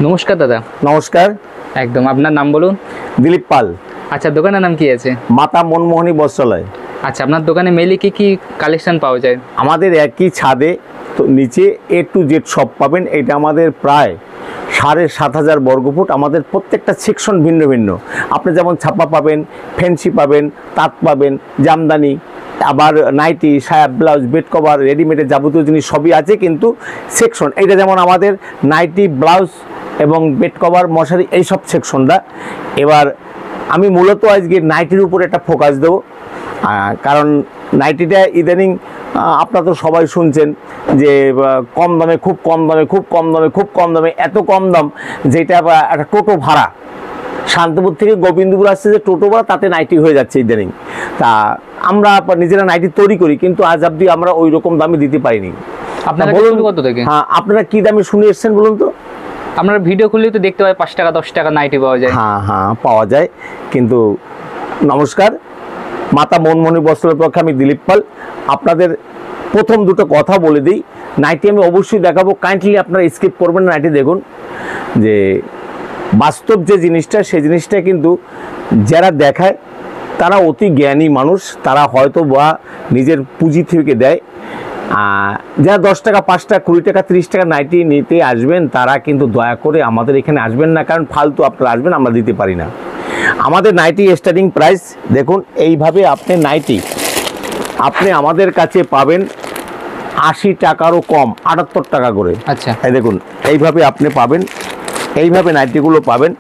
নমস্কার দাদা। নমস্কার। একদম, আপনার নাম বলুন। দিলীপ পাল। আচ্ছা, দোকানের নাম কি আছে? মাতা মনমোহনী বস্ত্রালয়। আচ্ছা, আপনার দোকানে মেইনলি কি কালেকশন পাওয়া যায়? আমাদের একই ছাদে তো নিচে A to Z সব পাবেন। এটা আমাদের প্রায় ৭,৫০০ বর্গফুট। আমাদের প্রত্যেকটা সেকশন ভিন্ন ভিন্ন। আপনি যেমন ছাপা পাবেন, ফ্যান্সি পাবেন, তাঁত পাবেন, জামদানি, আবার নাইটি, সায়া, ব্লাউজ, বেড কভার, রেডিমেডের যাবতীয় জিনিস সবই আছে, কিন্তু সেকশন এইটা যেমন আমাদের নাইটি, ব্লাউজ এবং বেড কভার, মশারি, এই সব সেকশনটা। এবার আমি মূলত আজকে নাইটির উপর একটা ফোকাস দেবো, কারণ নাইটিটা ইদানিং আপনারা তো সবাই শুনছেন যে কম দামে, খুব কম দামে, খুব কম দামে, খুব কম দামে, এত কম দাম যেটা একটা টোটো ভাড়া, শান্তিপুর থেকে গোবিন্দপুর আসছে যে টোটো ভাড়া, তাতে নাইটি হয়ে যাচ্ছে ইদানিং। তা আমরা নিজেরা নাইটি তৈরি করি, কিন্তু আজ অব্দি আমরা ওই রকম দামে দিতে পারিনি। আপনারা বলুন কত থেকে? হ্যাঁ, আপনারা কি দামে শুনে এসছেন বলুন তো? আপনারা ভিডিও খুললেই তো দেখতে পাই 5 টাকা 10 টাকা নাইটি পাওয়া যায়। হ্যাঁ পাওয়া যায়, কিন্তু নমস্কার, মাতা মনমোহনী বস্ত্রের পক্ষে আমি দিলীপ পাল। আপনাদের প্রথম দুটো কথা বলে দিই, নাইটি আমি অবশ্যই দেখাবো, কাইন্ডলি আপনারা স্কিপ করবেন না, নাইটি দেখুন। যে বাস্তব যে জিনিসটা, সেই জিনিসটা কিন্তু যারা দেখায় তারা অতি জ্ঞানী মানুষ, তারা হয়তো বা নিজের পুঁজি থেকে দেয়। যারা 10 টাকা, 5 টাকা, 20 টাকা, 30 টাকা নাইটি নিতে আসবেন, তারা কিন্তু দয়া করে আমাদের এখানে আসবেন না, কারণ ফালতু আপনারা আসবেন, আমরা দিতে পারি না। আমাদের নাইটি স্টার্টিং প্রাইস দেখুন, এইভাবে আপনি নাইটি আপনি আমাদের কাছে পাবেন 80 টাকারও কম, 78 টাকা করে। আচ্ছা, এই দেখুন, এইভাবে আপনি পাবেন, এইভাবে নাইটিগুলো পাবেন।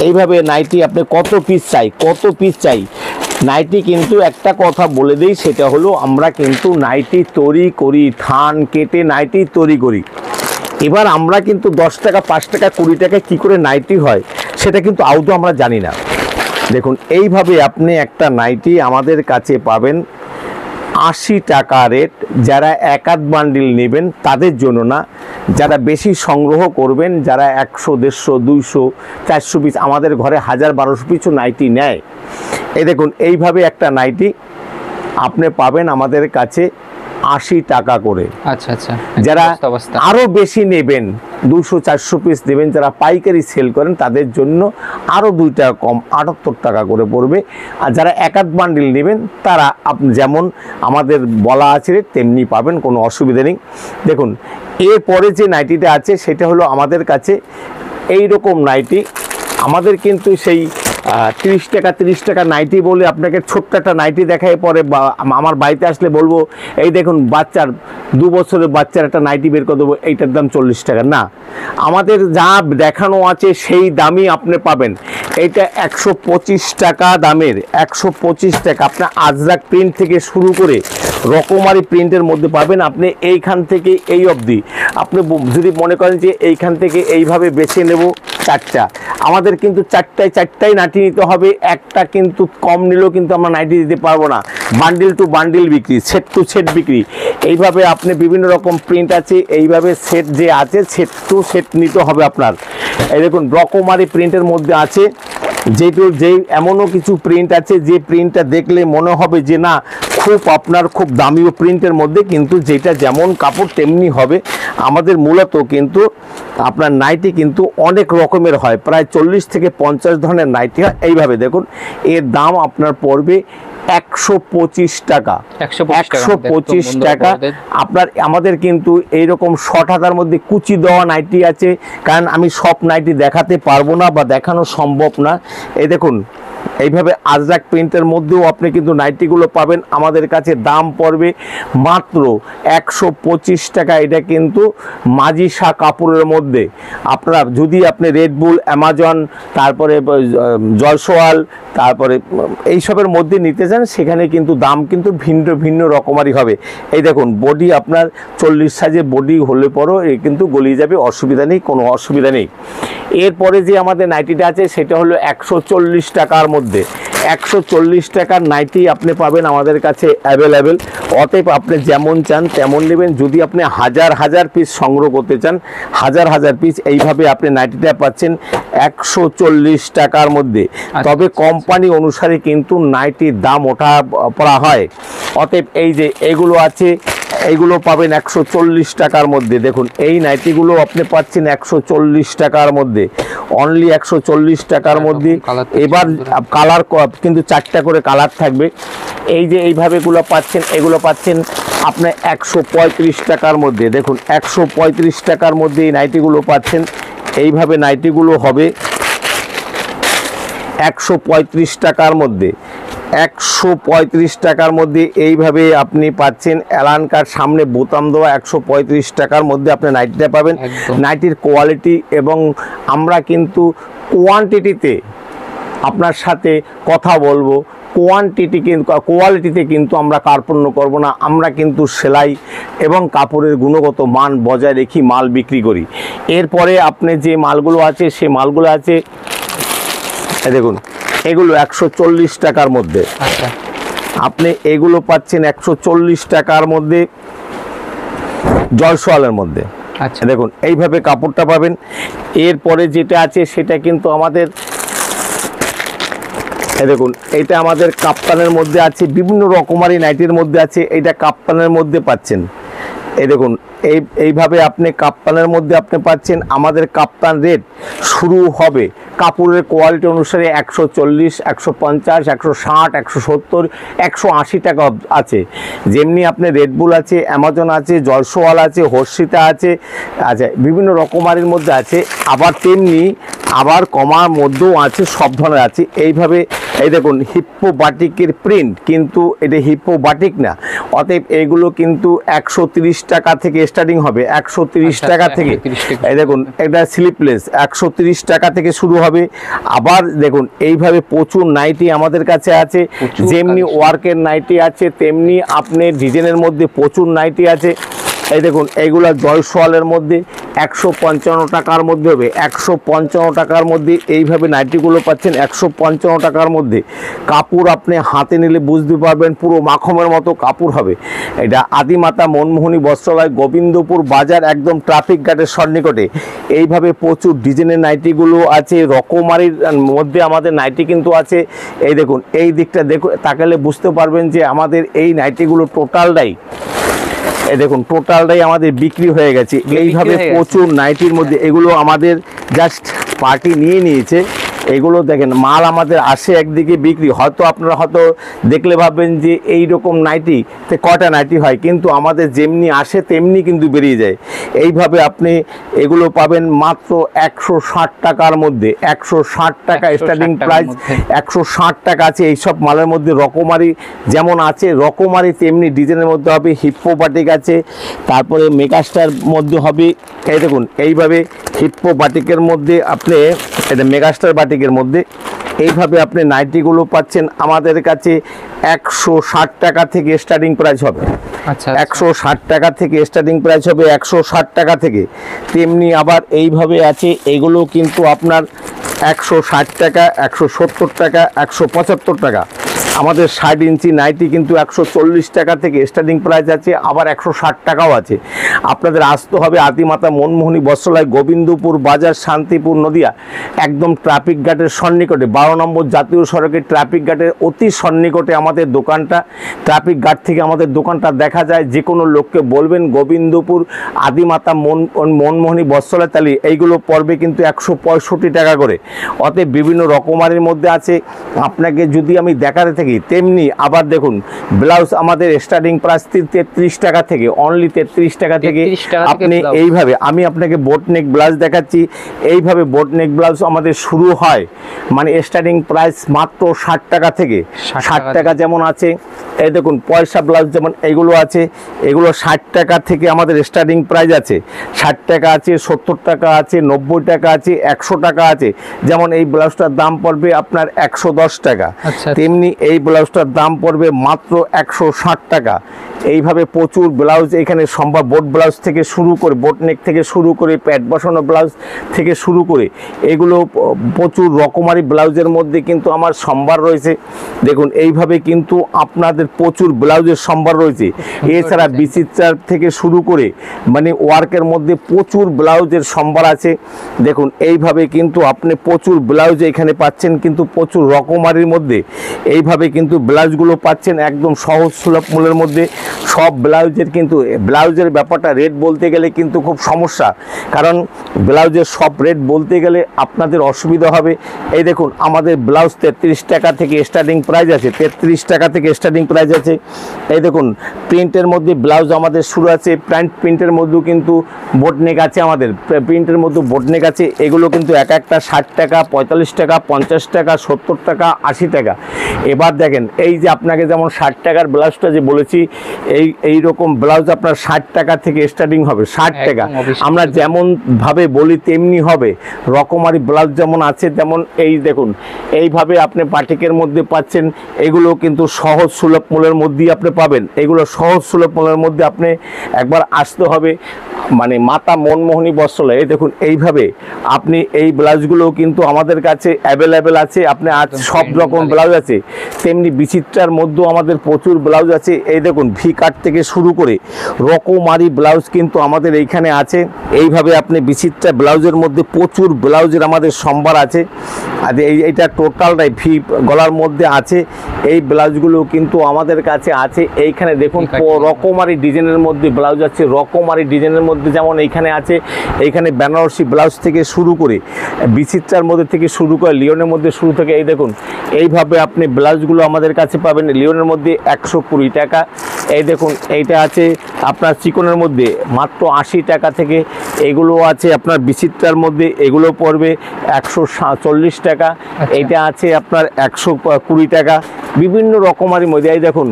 এইভাবে নাইটি আপনি কত পিস চাই নাইটি। কিন্তু একটা কথা বলে দিই, সেটা হলো আমরা কিন্তু নাইটি তৈরি করি, থান কেটে নাইটি তৈরি করি। এবার আমরা কিন্তু 10 টাকা, 5 টাকা, 20 টাকা কী করে নাইটি হয় সেটা কিন্তু আদৌ আমরা জানি না। দেখুন, এইভাবে আপনি একটা নাইটি আমাদের কাছে পাবেন 80 টাকা রেট। যারা এক আধ বান্ডিল নেবেন তাদের জন্য না, যারা বেশি সংগ্রহ করবেন, যারা 100, 150, 200, 400 পিস, আমাদের ঘরে 1000-1200 পিছু নাইটি নেয়। এই দেখুন, এইভাবে একটা নাইটি আপনি পাবেন আমাদের কাছে 80 টাকা করে। আচ্ছা আচ্ছা। যারা আরও বেশি নেবেন, 200-400 পিস নেবেন, যারা পাইকারি সেল করেন, তাদের জন্য আরও 2 টাকা কম, 78 টাকা করে পড়বে। আর যারা এক আধ বান্ডিল নেবেন, তারা যেমন আমাদের বলা আছে তেমনি পাবেন, কোনো অসুবিধা নেই। দেখুন, এরপরে যে নাইটিটা আছে সেটা হলো আমাদের কাছে এই রকম নাইটি। আমাদের কিন্তু সেই 30 টাকা নাইটি বলে আপনাকে ছোট্ট একটা নাইটি দেখায়, পরে আমার বাড়িতে আসলে বলবো এই দেখুন বাচ্চার 2 বছরের বাচ্চার একটা নাইটি বের করে দেবো, এইটার দাম 40 টাকা। না, আমাদের যা দেখানো আছে সেই দামই আপনি পাবেন। এইটা 125 টাকা দামের, 125 টাকা। আপনার আজরাক প্রিন্ট থেকে শুরু করে রকমারি প্রিন্টের মধ্যে পাবেন। আপনি এইখান থেকে এই অবধি, আপনি যদি মনে করেন যে এইখান থেকে এইভাবে বেছে নেব 4টা, আমাদের কিন্তু 4টায় নাইটি নিতে হবে। একটা কিন্তু কম নিলেও কিন্তু আমরা নাইটি দিতে পারবো না। বান্ডিল টু বান্ডিল বিক্রি, সেট টু সেট বিক্রি। এইভাবে আপনি বিভিন্ন রকম প্রিন্ট আছে, এইভাবে সেট যে আছে, সেট টু সেট নিতে হবে আপনার। এই দেখুন, রকমারি প্রিন্টের মধ্যে আছে, যেই এমনও কিছু প্রিন্ট আছে যে প্রিন্টটা দেখলে মনে হবে যে না, খুব দামিও প্রিন্টের মধ্যে, কিন্তু যেটা যেমন কাপড় তেমনি হবে। আমাদের মূলত কিন্তু আপনার নাইটি কিন্তু অনেক রকমের হয়, প্রায় 40 থেকে 50 ধরনের নাইটি হয়। এইভাবে দেখুন, এর দাম আপনার পড়বে 125 টাকা। 125 টাকা আপনার। আমাদের কিন্তু এইরকম শর্ট হাতার মধ্যে কুচি দেওয়া নাইটি আছে, কারণ আমি সব নাইটি দেখাতে পারবো না বা দেখানো সম্ভব না। এই দেখুন, এইভাবে আজরাক প্রিন্টের মধ্যেও আপনি কিন্তু নাইটিগুলো পাবেন। আমাদের কাছে দাম পড়বে মাত্র 125 টাকা। এটা কিন্তু মাজিসা কাপড়ের মধ্যে। আপনারা যদি আপনি রেডবুল, অ্যামাজন, তারপরে জয়সওয়াল, তারপরে এইসবের মধ্যে নিতে চান, সেখানে কিন্তু দাম কিন্তু ভিন্ন ভিন্ন রকমারি হবে। এই দেখুন, বডি আপনার 40 সাইজের বডি হলে পরও এ কিন্তু গলিয়ে যাবে, অসুবিধা নেই, কোনো অসুবিধা নেই। এরপরে যে আমাদের নাইটিটা আছে সেটা হলো 140 টাকার মধ্যে। 140 টাকার নাইটি আপনি পাবেন আমাদের কাছে অ্যাভেলেবেল। অতএব আপনি যেমন চান তেমন নেবেন। যদি আপনি হাজার পিস সংগ্রহ করতে চান, হাজার পিস, এইভাবে আপনি নাইটিটা পাচ্ছেন 140 টাকার মধ্যে। তবে কোম্পানি অনুসারে কিন্তু নাইটির দাম ওঠা পড়া হয়। অতএব এই যে এগুলো আছে, এইগুলো পাবেন 140 টাকার মধ্যে। দেখুন এই নাইটিগুলো আপনি পাচ্ছেন 140 টাকার মধ্যে, অনলি 140 টাকার মধ্যে। এবার কালার কিন্তু 4টা করে কালার থাকবে। এই যে এইভাবে এগুলো পাচ্ছেন, এগুলো পাচ্ছেন আপনার 135 টাকার মধ্যে। দেখুন 135 টাকার মধ্যে এই নাইটিগুলো পাচ্ছেন। এইভাবে নাইটিগুলো হবে 135 টাকার মধ্যে, 135 টাকার মধ্যে এইভাবে আপনি পাচ্ছেন। অ্যালান কার সামনে বোতাম দেওয়া 135 টাকার মধ্যে আপনি নাইটিটা পাবেন। নাইটির কোয়ালিটি এবং আমরা কিন্তু কোয়ান্টিটিতে আপনার সাথে কথা বলবো, কোয়ালিটিতে কিন্তু আমরা কার্পণ্য করব না। আমরা কিন্তু সেলাই এবং কাপড়ের গুণগত মান বজায় রেখে মাল বিক্রি করি। এরপরে আপনি যে মালগুলো আছে সে মালগুলো আছে দেখুন, এগুলো 140 টাকার মধ্যে। আপনি এগুলো পাচ্ছেন 140 টাকার মধ্যে, জয়সওয়ালের মধ্যে। দেখুন এইভাবে কাপড়টা পাবেন। এরপরে যেটা আছে সেটা কিন্তু আমাদের দেখুন, এটা আমাদের কাপ্তানের মধ্যে আছে, বিভিন্ন রকমারি নাইটির মধ্যে আছে। এইটা কাপ্তানের মধ্যে পাচ্ছেন। এই দেখুন এইভাবে আপনি কাপ্তানের মধ্যে আপনি পাচ্ছেন। আমাদের কাপ্তান রেট শুরু হবে কাপড়ের কোয়ালিটি অনুসারে 140, 150, 160, 170, 180 টাকা আছে। যেমনি আপনি রেডবুল আছে, অ্যামাজন আছে, জয়সওয়াল আছে, হর্ষিতা আছে, আচ্ছা বিভিন্ন রকমারির মধ্যে আছে। আবার তেমনি আবার কমার মধ্যেও আছে, সব ধরনের আছে। এইভাবে এই দেখুন হিপ্পো বাটিকের প্রিন্ট, কিন্তু এটা হিপ্পো বাটিক না, অতএব এইগুলো কিন্তু 130 টাকা থেকে স্টার্টিং হবে, 130 টাকা থেকে। এই দেখুন এটা স্লিপলেস 130 টাকা থেকে শুরু হবে। আবার দেখুন এইভাবে প্রচুর নাইটি আমাদের কাছে আছে, যেমনি ওয়ার্কের নাইটি আছে তেমনি আপনি ডিজাইনের মধ্যে প্রচুর নাইটি আছে। এই দেখুন এইগুলা জয়সওয়ালের মধ্যে 155 টাকার মধ্যে হবে, 155 টাকার মধ্যে এইভাবে নাইটিগুলো পাচ্ছেন 155 টাকার মধ্যে। কাপড় আপনি হাতে নিলে বুঝতে পারবেন পুরো মাখমের মতো কাপড় হবে। এটা আদিমাতা মনমোহনী বস্ত্রালয়, গোবিন্দপুর বাজার, একদম ট্রাফিক গার্ডের সন্নিকটে। এইভাবে প্রচুর ডিজাইনের নাইটিগুলো আছে, রকমারির মধ্যে আমাদের নাইটি কিন্তু আছে। এই দেখুন এই দিকটা দেখুন, তাকালে বুঝতে পারবেন যে আমাদের এই নাইটিগুলো টোটালটাই এই দেখুন টোটালটাই আমাদের বিক্রি হয়ে গেছে। এইভাবে প্রচুর নাইটির মধ্যে এগুলো আমাদের জাস্ট পার্টি নিয়ে নিয়েছে। এগুলো দেখেন মাল আমাদের আসে একদিকে, বিক্রি হয়তো আপনারা হয়তো দেখলে ভাববেন যে এই রকম নাইটিতে কটা নাইটি হয়, কিন্তু আমাদের যেমনি আসে তেমনি কিন্তু বেরিয়ে যায়। এইভাবে আপনি এগুলো পাবেন মাত্র 160 টাকার মধ্যে, 160 টাকা স্টার্টিং প্রাইস, 160 টাকা আছে। এইসব মালের মধ্যে রকমারি যেমন আছে রকমারি তেমনি ডিজাইনের মধ্যে হবে। হিপ্পো বাটিক আছে, তারপরে মেগাস্টার মধ্যে হবে। এই দেখুন এইভাবে হিপ্পো বাটিকের মধ্যে আপনি এটা মেগাস্টার বাটিকের মধ্যে এইভাবে আপনি নাইটিগুলো পাচ্ছেন আমাদের কাছে 160 টাকা থেকে স্টার্টিং প্রাইস হবে। 160 টাকা থেকে স্টার্টিং প্রাইস হবে, 160 টাকা থেকে। তেমনি আবার এইভাবে আছে, এগুলো কিন্তু আপনার 160 টাকা, 170 টাকা, 175 টাকা। আমাদের 60 ইঞ্চি নাইটি কিন্তু 140 টাকা থেকে স্টার্টিং প্রাইস আছে, আবার 160 টাকাও আছে। আপনাদের আসতে হবে আদিমাতা মনমোহনী বস্ত্রালয়, গোবিন্দপুর বাজার, শান্তিপুর নদিয়া, একদম ট্রাফিক গার্ডের সন্নিকটে, 12 নম্বর জাতীয় সড়কের ট্রাফিক গার্ডের অতি সন্নিকটে আমাদের দোকানটা। ট্রাফিক গার্ড থেকে আমাদের দোকানটা দেখা যায়। যে কোনো লোককে বলবেন গোবিন্দপুর আদিমাতা মনমোহনী বস্ত্রালয়, তাহলে এইগুলো পড়বে কিন্তু 165 টাকা করে। অতএব বিভিন্ন রকমারির মধ্যে আছে। আপনাকে যদি আমি দেখাতে থাকি তেমনি আবার দেখুন ব্লাউজ আমাদের স্টার্টিং প্রাইস 33 টাকা থেকে, অনলি 33 টাকা থেকে আপনি এইভাবে, আমি আপনাকে বোট নেক ব্লাউজ দেখাচ্ছি। এইভাবে বোট নেক ব্লাউজ আমাদের শুরু হয়, মানে স্টার্টিং প্রাইস মাত্র 60 টাকা থেকে। 60 টাকা যেমন আছে, এই দেখুন পয়সা ব্লাউজ যেমন এগুলো আছে, এগুলো 60 টাকা থেকে আমাদের স্টার্টিং প্রাইস আছে। 60 টাকা আছে, 70 টাকা আছে, 90 টাকা আছে, 100 টাকা আছে। যেমন এই ব্লাউজটার দাম পড়বে আপনার 110 টাকা, তেমনি এই ব্লাউজটার দাম পড়বে মাত্র 160 টাকা। এইভাবে প্রচুর ব্লাউজ এখানে সম্ভব, বোট ব্লাউজ থেকে শুরু করে, বোট নেক থেকে শুরু করে, প্যাড বসানো ব্লাউজ থেকে শুরু করে, এগুলো প্রচুর রকমারি ব্লাউজের মধ্যে কিন্তু আমার সম্ভার রয়েছে। দেখুন এইভাবে কিন্তু আপনাদের আমাদের প্রচুর ব্লাউজের সম্ভার রয়েছে। এছাড়া বিচিত্রার থেকে শুরু করে মানে ওয়ার্কের মধ্যে প্রচুর ব্লাউজের সম্ভার আছে। দেখুন এইভাবে কিন্তু আপনি প্রচুর ব্লাউজ এখানে পাচ্ছেন, কিন্তু প্রচুর রকমারির মধ্যে এইভাবে কিন্তু ব্লাউজগুলো পাচ্ছেন একদম সহজ সুলভ মূল্যের মধ্যে। সব ব্লাউজের কিন্তু ব্লাউজের ব্যাপারটা রেট বলতে গেলে কিন্তু খুব সমস্যা, কারণ ব্লাউজের সব রেট বলতে গেলে আপনাদের অসুবিধা হবে। এই দেখুন আমাদের ব্লাউজ 33 টাকা থেকে স্টার্টিং প্রাইস আছে, 33 টাকা থেকে স্টার্টিং প্রাইস আছে। এই দেখুন প্রিন্টের মধ্যে ব্লাউজ আমাদের শুরু আছে, প্রিন্টের মধ্যেও কিন্তু বোটনেক আছে, আমাদের প্রিন্টের মধ্যে বোটনেক আছে। এগুলো কিন্তু এক একটা 60 টাকা, 45 টাকা, 50 টাকা, 70 টাকা, 80 টাকা। এবার দেখেন এই যে আপনাকে যেমন 60 টাকার ব্লাউজটা যে বলেছি, এই রকম ব্লাউজ আপনার 60 টাকা থেকে স্টার্টিং হবে, 60 টাকা। আমরা যেমন ভাবে বলি তেমনি হবে। রকমারি ব্লাউজ যেমন আছে তেমন এই দেখুন এইভাবে আপনি বাটিকের মধ্যে পাচ্ছেন। এগুলো কিন্তু সহজ সুলভ মূল্যের মধ্যেই আপনি পাবেন। এগুলো সহজ সুলভ মূল্যের মধ্যে আপনি একবার আসতে হবে, মানে মাতা মনমোহনী বস্ত্রালয়। এই দেখুন এইভাবে আপনি এই ব্লাউজগুলো কিন্তু আমাদের কাছে অ্যাভেলেবেল আছে। আপনি আজ সব রকম ব্লাউজ আছে, তেমনি বিচিত্রার মধ্যেও আমাদের প্রচুর ব্লাউজ আছে। এই দেখুন ভি কাট থেকে শুরু করে রকমারি ব্লাউজ কিন্তু আমাদের এইখানে আছে। এইভাবে আপনি বিচিত্রা ব্লাউজের মধ্যে প্রচুর ব্লাউজের আমাদের সম্ভার আছে। আর এইটা টোটালটাই ভি গলার মধ্যে আছে। এই ব্লাউজগুলো কিন্তু আমাদের কাছে আছে। এইখানে দেখুন রকমারি ডিজাইনের মধ্যে ব্লাউজ আছে, রকমারি ডিজাইনের মধ্যে যেমন এইখানে আছে। এইখানে বেনারসি ব্লাউজ থেকে শুরু করে বিচিত্রার মধ্যে থেকে শুরু করে লিওনের মধ্যে শুরু থেকে এই দেখুন এইভাবে আপনি ব্লাউজগুলো আমাদের কাছে পাবেন। লিওনের মধ্যে 120 টাকা। এই দেখুন এইটা আছে আপনার চিকনের মধ্যে মাত্র 80 টাকা থেকে। এগুলো আছে আপনার বিচিত্রার মধ্যে, এগুলো পড়বে 140 টাকা। এইটা আছে আপনার 120 টাকা। বিভিন্ন রকমারি মধ্যে এই দেখুন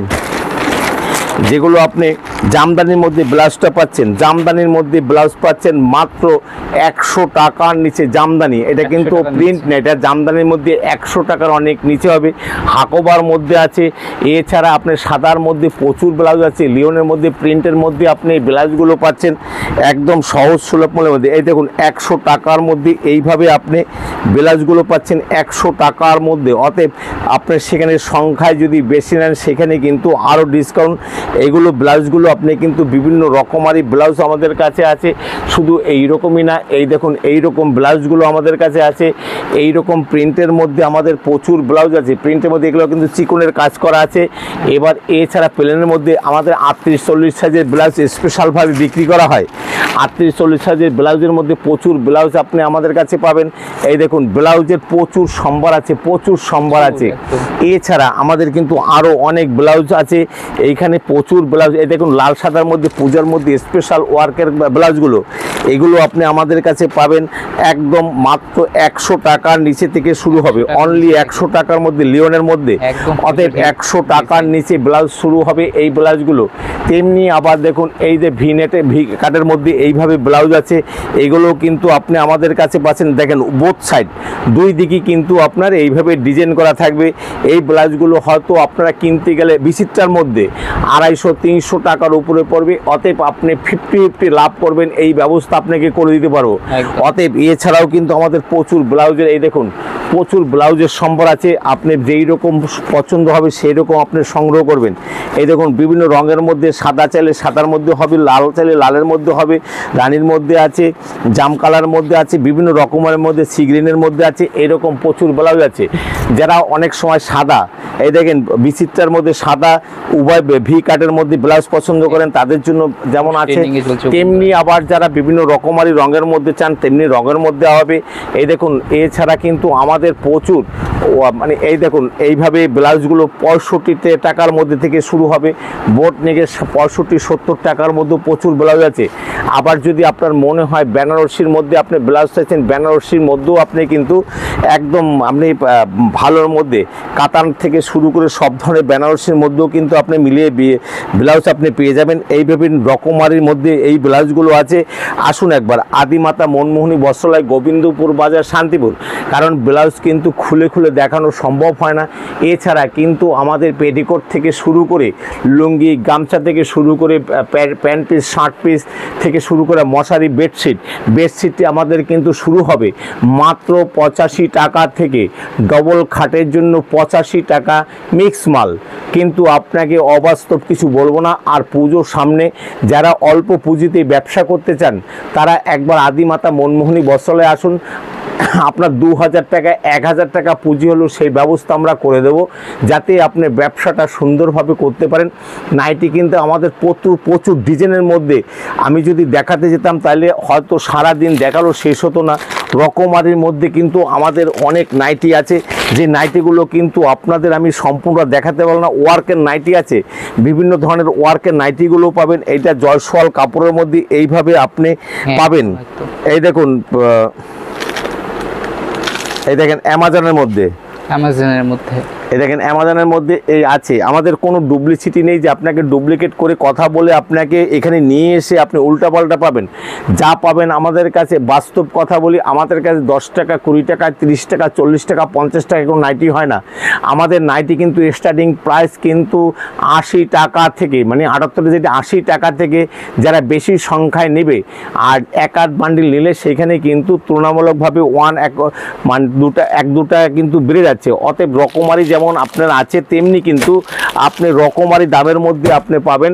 যেগুলো আপনি জামদানির মধ্যে ব্লাউজটা পাচ্ছেন, জামদানির মধ্যে ব্লাউজ পাচ্ছেন মাত্র 100 টাকার নিচে। জামদানি এটা কিন্তু প্রিন্ট না, এটা জামদানির মধ্যে 100 টাকার অনেক নিচে হবে। হাকোবার মধ্যে আছে। এছাড়া আপনি সাদার মধ্যে প্রচুর ব্লাউজ আছে। লিওনের মধ্যে প্রিন্টের মধ্যে আপনি এই ব্লাউজগুলো পাচ্ছেন একদম সহজ সুলভ মূল্যের মধ্যে। এই দেখুন 100 টাকার মধ্যে এইভাবে আপনি ব্লাউজগুলো পাচ্ছেন 100 টাকার মধ্যে। অতএব আপনার সেখানে সংখ্যায় যদি বেশি নেন সেখানে কিন্তু আরও ডিসকাউন্ট। এইগুলো ব্লাউজগুলো আপনি কিন্তু বিভিন্ন রকমারি ব্লাউজ আমাদের কাছে আছে। শুধু এই রকমই না, এই দেখুন এই রকম ব্লাউজগুলো আমাদের কাছে আছে। এই রকম প্রিন্টের মধ্যে আমাদের প্রচুর ব্লাউজ আছে। প্রিন্টের মধ্যে এগুলো কিন্তু চিকনের কাজ করা আছে। এবার এছাড়া প্লেনের মধ্যে আমাদের 38-40 সাইজের ব্লাউজ স্পেশালভাবে বিক্রি করা হয়। 38-40 সাইজের ব্লাউজের মধ্যে প্রচুর ব্লাউজ আপনি আমাদের কাছে পাবেন। এই দেখুন ব্লাউজের প্রচুর সম্ভার আছে, প্রচুর সম্ভার আছে। এছাড়া আমাদের কিন্তু আরও অনেক ব্লাউজ আছে এইখানে, প্রচুর ব্লাউজ। এই দেখুন লাল সাদার মধ্যে পূজার মধ্যে স্পেশাল ওয়ার্কের ব্লাউজগুলো, এগুলো আপনি আমাদের কাছে পাবেন একদম মাত্র 100 টাকার নিচে থেকে শুরু হবে। অনলি 100 টাকার মধ্যে লিওনের মধ্যে। অতএব 100 টাকার নিচে ব্লাউজ শুরু হবে এই ব্লাউজগুলো। তেমনি আবার দেখুন এই যে ভি কাটের মধ্যে এইভাবে ব্লাউজ আছে। এগুলো কিন্তু আপনি আমাদের কাছে পাচ্ছেন। দেখেন বোথ সাইড দুই দিকই কিন্তু আপনার এইভাবে ডিজাইন করা থাকবে। এই ব্লাউজগুলো হয়তো আপনারা কিনতে গেলে বিচিত্রার মধ্যে 250-300 টাকার উপরে পড়বে। অতএব আপনি 50-50 লাভ করবেন, এই ব্যবস্থা আপনাকে করে দিতে পারবো। অতএব এছাড়াও কিন্তু আমাদের প্রচুর ব্লাউজের এই দেখুন প্রচুর ব্লাউজের সম্ভার আছে। আপনি যেই রকম পছন্দ হবে সেই রকম আপনি সংগ্রহ করবেন। এই দেখুন বিভিন্ন রঙের মধ্যে, সাদা চাইলে সাদার মধ্যে হবে, লাল চাইলে লালের মধ্যে হবে, রানীর মধ্যে আছে, জাম কালার মধ্যে আছে, বিভিন্ন রকমের মধ্যে, সিগ্রিনের মধ্যে আছে। এরকম প্রচুর ব্লাউজ আছে। যারা অনেক সময় সাদা, এই দেখেন বিচিত্রার মধ্যে সাদা উভয় ভি কাটের মধ্যে ব্লাউজ পছন্দ করেন তাদের জন্য যেমন আছে, তেমনি আবার যারা বিভিন্ন রকমারি রঙের মধ্যে চান তেমনি রঙের মধ্যে হবে। এই দেখুন এছাড়া কিন্তু আমাদের প্রচুর মানে এই দেখুন এইভাবে ব্লাউজগুলো 65 টাকার মধ্যে থেকে শুরু হবে। বোট নেকে 65-70 টাকার মধ্যে প্রচুর ব্লাউজ আছে। আবার যদি আপনার মনে হয় বেনারসির মধ্যে আপনি ব্লাউজ চাইছেন, বেনারসির মধ্যেও আপনি কিন্তু একদম আপনি ভালোর মধ্যে কাতান থেকে শুরু করে সব ধরনের বেনারসির মধ্যেও কিন্তু আপনি মিলিয়ে ব্লাউজ আপনি পেয়ে যাবেন। এইভাবে রকমারির মধ্যে এই ব্লাউজগুলো আছে। আসুন একবার আদিমাতা মনমোহনী বস্ত্রালয়, গোবিন্দপুর বাজার, শান্তিপুর। কারণ ব্লাউজ কিন্তু খুলে খুলে দেখানো সম্ভব হয় না। এছাড়া কিন্তু আমাদের পেটিকোট থেকে শুরু করে লুঙ্গি, গামছা থেকে শুরু করে প্যান্ট পিস, শার্ট পিস থেকে শুরু করে মশারি, বেডশিটটি আমাদের কিন্তু শুরু হবে মাত্র 85 টাকা থেকে। ডবল খাটের জন্য 85 টাকা মিক্স মাল। কিন্তু আপনাকে অবাস্তব কিছু বলবো না। আর পুজোর সামনে যারা অল্প পুঁজিতে ব্যবসা করতে চান তারা একবার আদিমাতা মনমোহনী বস্ত্রালয়ে আসুন। আপনার 2000 টাকা 1000 টাকা পুঁজি হলো সেই ব্যবস্থা আমরা করে দেব, যাতে আপনি ব্যবসাটা সুন্দরভাবে করতে পারেন। নাইটি কিন্তু আমাদের প্রচুর ডিজাইনের মধ্যে আমি যদি দেখাতে যেতাম তাহলে হয়তো সারাদিন দেখালো শেষ হতো না। রকমারির মধ্যে কিন্তু আমাদের অনেক নাইটি আছে, যে নাইটিগুলো কিন্তু আপনাদের আমি সম্পূর্ণ দেখাতে পারলাম না। ওয়ার্কের নাইটি আছে, বিভিন্ন ধরনের ওয়ার্কের নাইটিগুলো পাবেন। এইটা জয়সওয়াল কাপড়ের মধ্যে এইভাবে আপনি পাবেন। এই দেখুন, এই দেখেন অ্যামাজনের মধ্যে, এই দেখেন অ্যামাজনের মধ্যে এই আছে। আমাদের কোনো ডুপ্লিসিটি নেই যে আপনাকে ডুপ্লিকেট করে কথা বলে আপনাকে এখানে নিয়ে এসে আপনি উল্টাপাল্টা পাবেন। যা পাবেন আমাদের কাছে বাস্তব কথা বলি, আমাদের কাছে 10 টাকা, 20 টাকা, 30 টাকা, 40 টাকা, 50 টাকা কোনো নাইটি হয় না। আমাদের নাইটি কিন্তু স্টার্টিং প্রাইস কিন্তু 80 টাকা থেকে, মানে 78 যেটা 80 টাকা থেকে যারা বেশি সংখ্যায় নেবে আর এক আধ বান্ডিল নিলে সেখানে কিন্তু তুলনামূলকভাবে এক দুটা কিন্তু বেড়ে যাচ্ছে। অতএব রকমারি যেমন আপনার আছে তেমনি কিন্তু আপনি রকমারি দামের মধ্যে আপনি পাবেন।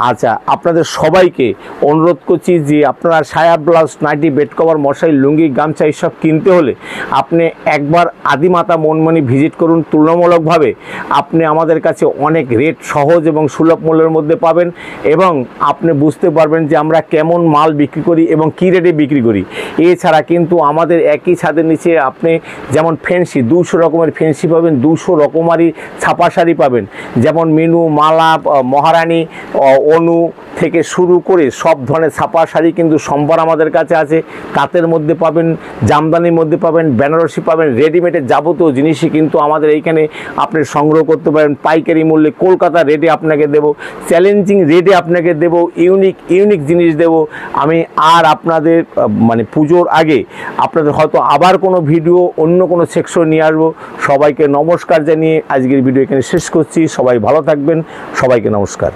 আচ্ছা, আপনাদের সবাইকে অনুরোধ করছি যে আপনারা সায়া, ব্লাউজ, নাইটি, বেড কভার, মশারি, লুঙ্গি, গামছা এইসব কিনতে হলে আপনি একবার আদিমাতা মনমোহনী ভিজিট করুন। তুলনামূলকভাবে আপনি আমাদের কাছে অনেক রেট সহজ এবং সুলভ মূল্যের মধ্যে পাবেন, এবং আপনি বুঝতে পারবেন যে আমরা কেমন মাল বিক্রি করি এবং কী রেটে বিক্রি করি। এছাড়া কিন্তু আমাদের একই ছাদের নিচে আপনি যেমন ফেন্সি 200 রকমের ফেন্সি পাবেন, 200 রকমারি ছাপা শাড়ি পাবেন, যেমন মিনু, মালা, মহারানী, অনু থেকে শুরু করে সব ধরনের ছাপা শাড়ি কিন্তু সম্ভার আমাদের কাছে আছে। তাঁতের মধ্যে পাবেন, জামদানির মধ্যে পাবেন, বেনারসি পাবেন, রেডিমেডের যাবতীয় জিনিসই কিন্তু আমাদের এইখানে আপনি সংগ্রহ করতে পারেন পাইকারি মূল্যে। কলকাতা রেটে আপনাকে দেব, চ্যালেঞ্জিং রেটে আপনাকে দেব, ইউনিক জিনিস দেব আমি। আর আপনাদের মানে পুজোর আগে আপনাদের হয়তো আবার কোনো ভিডিও অন্য কোনো সেকশন নিয়ে আসবো। সবাইকে নমস্কার জানিয়ে আজকের ভিডিও এখানে শেষ করছি। সবাই ভালো থাকবেন, সবাইকে নমস্কার।